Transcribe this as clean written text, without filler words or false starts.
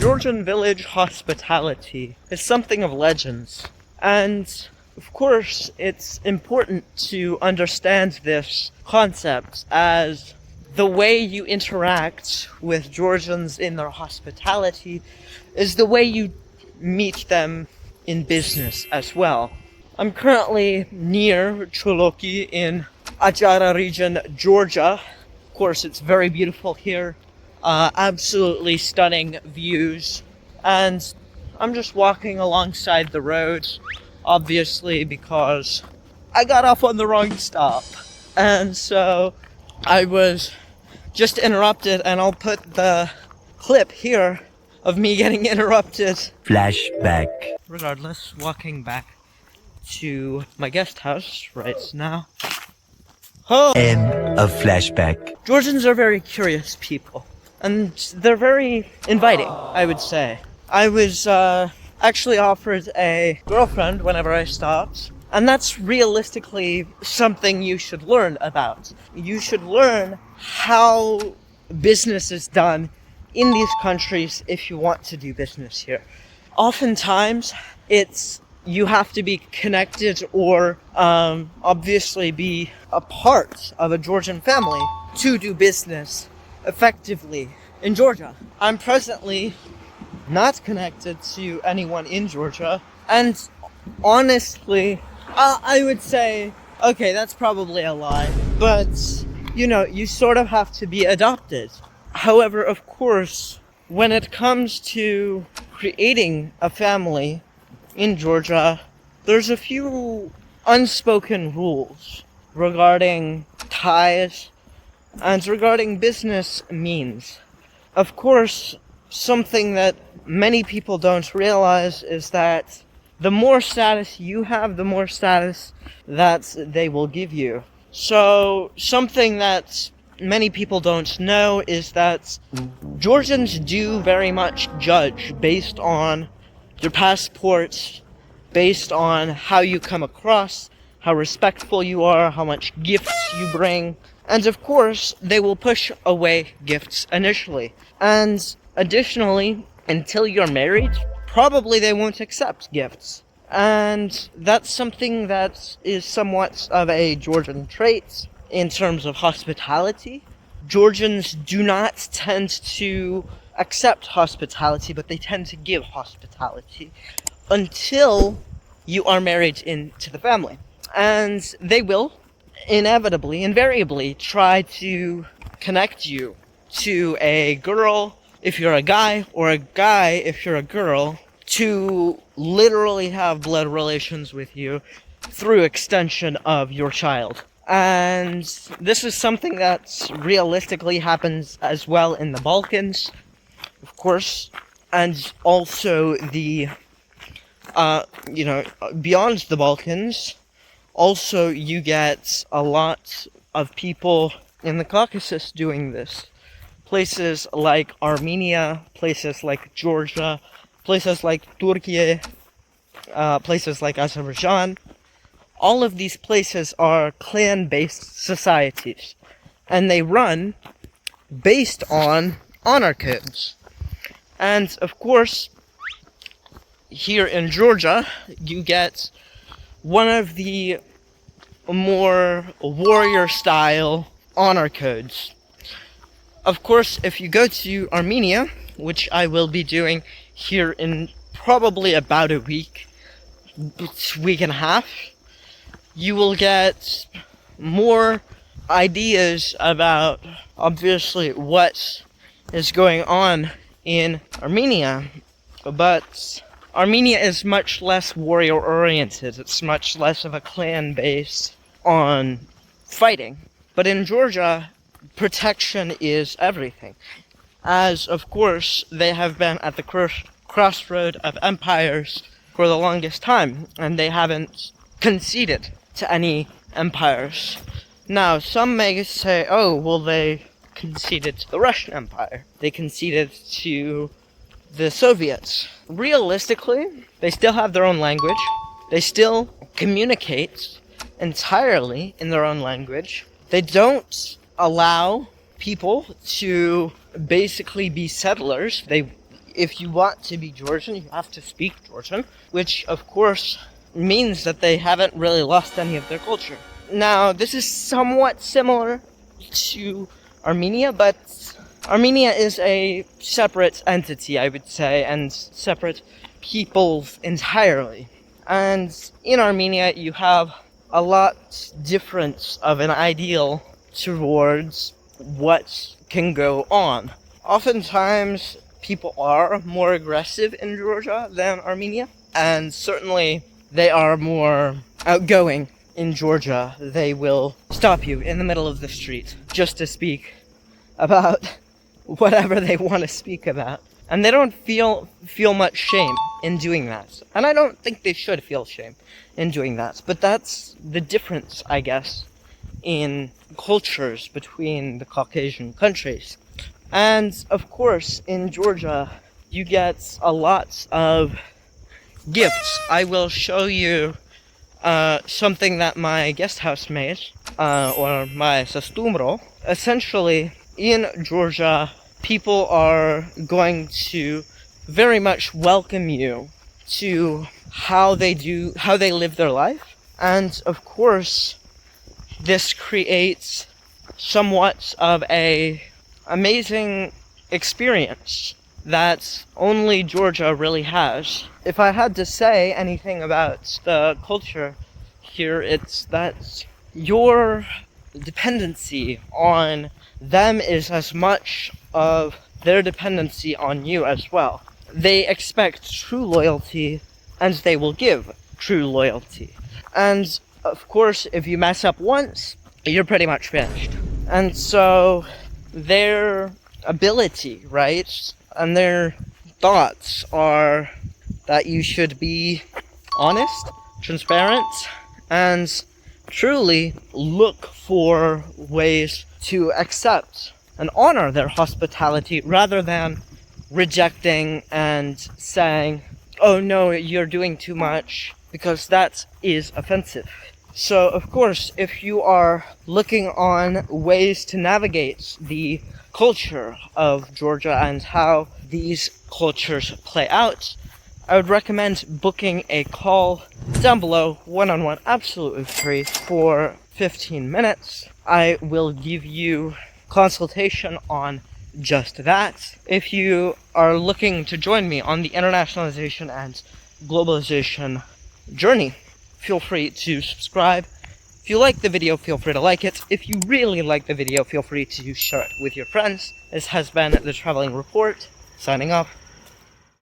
Georgian village hospitality is something of legends, and of course it's important to understand this concept as the way you interact with Georgians in their hospitality is the way you meet them in business as well. I'm currently near Choloki in Ajara region, Georgia. Of course, it's very beautiful here. Absolutely stunning views. And I'm just walking alongside the road, obviously, because I got off on the wrong stop. And so I was just interrupted, and I'll put the clip here of me getting interrupted. Flashback. Regardless, walking back to my guest house right now. Oh. End of flashback. Georgians are very curious people, and they're very inviting, I would say. I was actually offered a girlfriend whenever I stopped, and that's realistically something you should learn about. You should learn how business is done in these countries if you want to do business here. Oftentimes, you have to be connected or obviously be a part of a Georgian family to do business effectively in Georgia. I'm presently not connected to anyone in Georgia, and honestly, I would say, okay, that's probably a lie, but you sort of have to be adopted. However, of course, when it comes to creating a family in Georgia, there's a few unspoken rules regarding ties and regarding business means. Of course, something that many people don't realize is that the more status you have, the more status that they will give you. So, something that many people don't know is that Georgians do very much judge based on your passports, based on how you come across, how respectful you are, how much gifts you bring, and of course, they will push away gifts initially. And additionally, until you're married, probably they won't accept gifts. And that's something that is somewhat of a Georgian trait in terms of hospitality. Georgians do not tend to accept hospitality, but they tend to give hospitality until you are married into the family. And they will inevitably, invariably try to connect you to a girl if you're a guy, or a guy if you're a girl, to literally have blood relations with you through extension of your child. And this is something that realistically happens as well in the Balkans, of course, and also beyond the Balkans, also you get a lot of people in the Caucasus doing this. Places like Armenia, places like Georgia, places like Turkey, places like Azerbaijan. All of these places are clan-based societies, and they run based on honor codes. And of course, here in Georgia, you get one of the more warrior-style honor codes. Of course, if you go to Armenia, which I will be doing here in probably about a week and a half, you will get more ideas about, obviously, what is going on in Armenia. But Armenia is much less warrior-oriented. It's much less of a clan based on fighting. But in Georgia, protection is everything. As, of course, they have been at the crossroad of empires for the longest time, and they haven't conceded to any empires. Now, some may say, oh, well, they conceded to the Russian Empire. They conceded to the Soviets. Realistically, they still have their own language. They still communicate entirely in their own language. They don't allow people to basically be settlers. if you want to be Georgian, you have to speak Georgian, which of course means that they haven't really lost any of their culture. Now, this is somewhat similar to Armenia, but Armenia is a separate entity, I would say, and separate peoples entirely. And in Armenia, you have a lot different of an ideal towards what can go on. Oftentimes, people are more aggressive in Georgia than Armenia, and certainly they are more outgoing in Georgia. They will stop you in the middle of the street just to speak about whatever they want to speak about. And they don't feel much shame in doing that. And I don't think they should feel shame in doing that. But that's the difference, I guess, in cultures between the Caucasian countries. And of course, in Georgia, you get a lot of gifts. I will show you something that my guest house made, or my sastumro. Essentially, in Georgia, people are going to very much welcome you to how they live their life. And of course, this creates somewhat of a amazing experience that only Georgia really has. If I had to say anything about the culture here, it's that your dependency on them is as much of their dependency on you as well. They expect true loyalty, and they will give true loyalty. And of course, if you mess up once, you're pretty much finished. And so their ability, right, and their thoughts are that you should be honest, transparent, and truly look for ways to accept and honor their hospitality rather than rejecting and saying, oh no, you're doing too much, because that is offensive. So, of course, if you are looking on ways to navigate the culture of Georgia and how these cultures play out, I would recommend booking a call down below, one-on-one, absolutely free, for 15 minutes. I will give you consultation on just that. If you are looking to join me on the internationalization and globalization journey, feel free to subscribe. If you like the video, feel free to like it. If you really like the video, feel free to share it with your friends. This has been the Traveling Report, signing off.